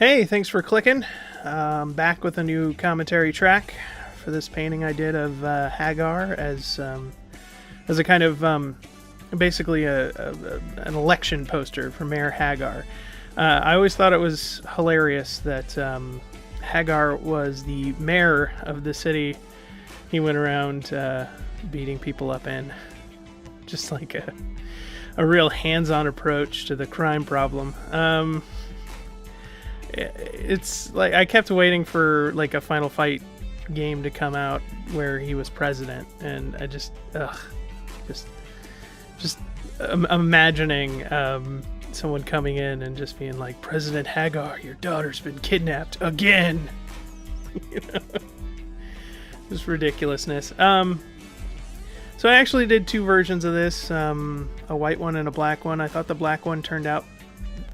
Hey, thanks for clicking. Back with a new commentary track for this painting I did of Haggar as a kind of basically an election poster for Mayor Haggar. I always thought it was hilarious that Haggar was the mayor of the city he went around beating people up in. Just like a real hands-on approach to the crime problem. It's like I kept waiting for like a Final Fight game to come out where he was president, and I just imagining someone coming in and just being like, President Haggar, your daughter's been kidnapped again. You know? Just ridiculousness. So I actually did two versions of this, a white one and a black one. I thought the black one turned out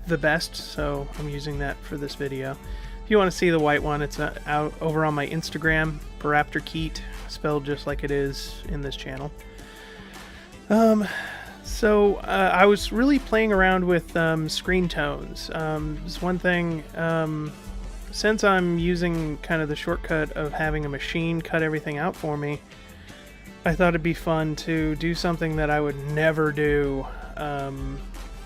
the best, so I'm using that for this video. If you want to see the white one, it's out over on my Instagram, Paraptorkeet, spelled just like it is in this channel. I was really playing around with screen tones. It's one thing, since I'm using kind of the shortcut of having a machine cut everything out for me, I thought it'd be fun to do something that I would never do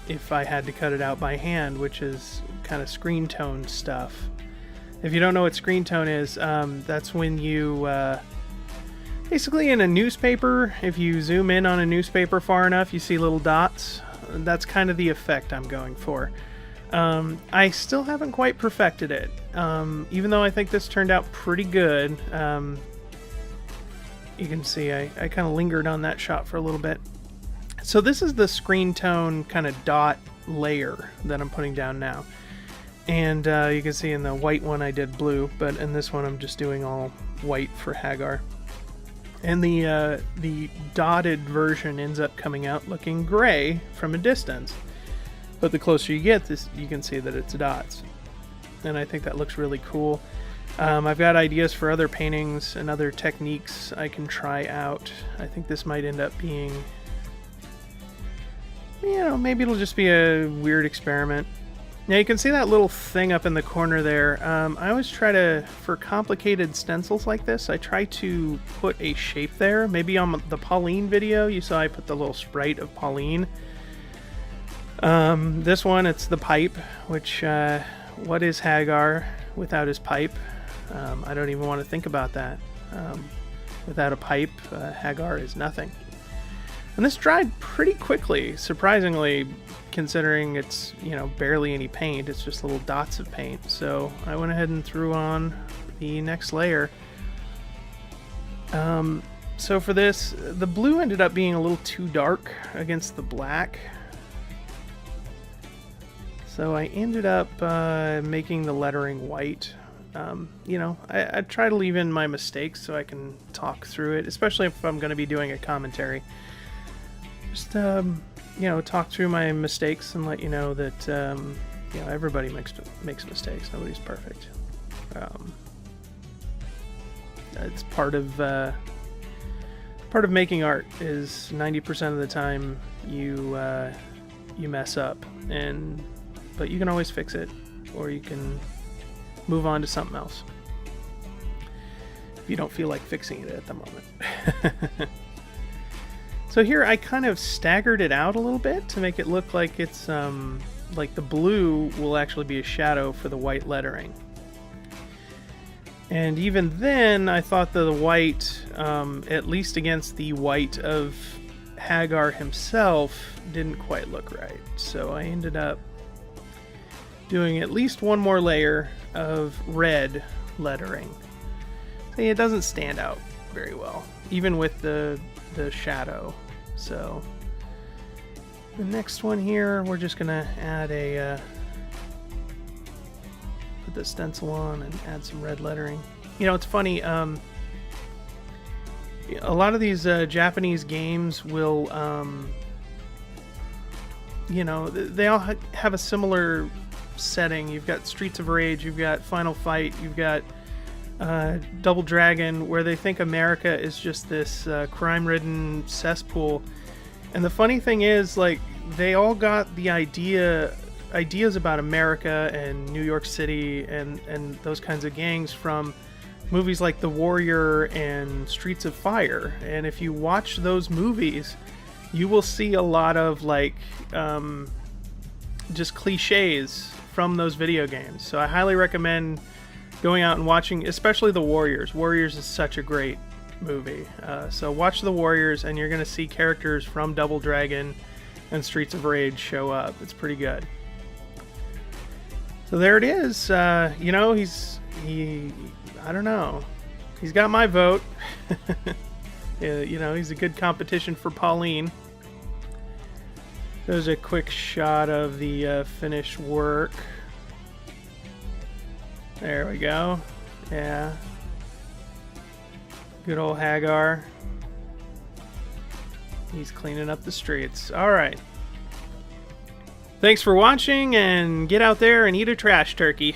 if I had to cut it out by hand, which is kind of screen tone stuff. If you don't know what screen tone is, that's when you basically in a newspaper, if you zoom in on a newspaper far enough, you see little dots. That's kind of the effect I'm going for. I still haven't quite perfected it, even though I think this turned out pretty good. You can see I kind of lingered on that shot for a little bit. So this is the screen tone kind of dot layer that I'm putting down now. And you can see in the white one I did blue, but in this one I'm just doing all white for Haggar. And the dotted version ends up coming out looking gray from a distance. But the closer you get, you can see that it's dots. And I think that looks really cool. I've got ideas for other paintings and other techniques I can try out. I think this might end up being, you know, maybe it'll just be a weird experiment. Now you can see that little thing up in the corner there. I always try to, for complicated stencils like this, I try to put a shape there. Maybe on the Pauline video, you saw I put the little sprite of Pauline. This one, it's the pipe, which, what is Haggar without his pipe? I don't even want to think about that. Without a pipe, Haggar is nothing. And this dried pretty quickly, surprisingly, considering it's, you know, barely any paint. It's just little dots of paint. So I went ahead and threw on the next layer. So for this, the blue ended up being a little too dark against the black. So I ended up making the lettering white. You know, I try to leave in my mistakes so I can talk through it, especially if I'm going to be doing a commentary. Just, you know, talk through my mistakes and let you know that, you know, everybody makes mistakes. Nobody's perfect. It's part of making art is 90% of the time you mess up, but you can always fix it, or you can move on to something else if you don't feel like fixing it at the moment. So here I kind of staggered it out a little bit to make it look like it's like the blue will actually be a shadow for the white lettering. And even then I thought that the white, at least against the white of Haggar himself, didn't quite look right. So I ended up doing at least one more layer of red lettering. See, it doesn't stand out very well, even with the shadow. So the next one here, we're just gonna add put the stencil on and add some red lettering. You know, it's funny, a lot of these Japanese games will, you know, they all have a similar setting. You've got Streets of Rage, you've got Final Fight, you've got Double Dragon, where they think America is just this crime-ridden cesspool. And the funny thing is, like, they all got the idea ideas about America and New York City and those kinds of gangs from movies like The Warrior and Streets of Fire. And if you watch those movies, you will see a lot of like just cliches from those video games. So I highly recommend going out and watching, especially The Warriors. Warriors is such a great movie. So watch The Warriors, and you're going to see characters from Double Dragon and Streets of Rage show up. It's pretty good. So there it is. You know, I don't know. He's got my vote. You know, he's a good competition for Pauline. There's a quick shot of the finished work. There we go. Yeah. Good old Haggar. He's cleaning up the streets. Alright. Thanks for watching, and get out there and eat a trash turkey.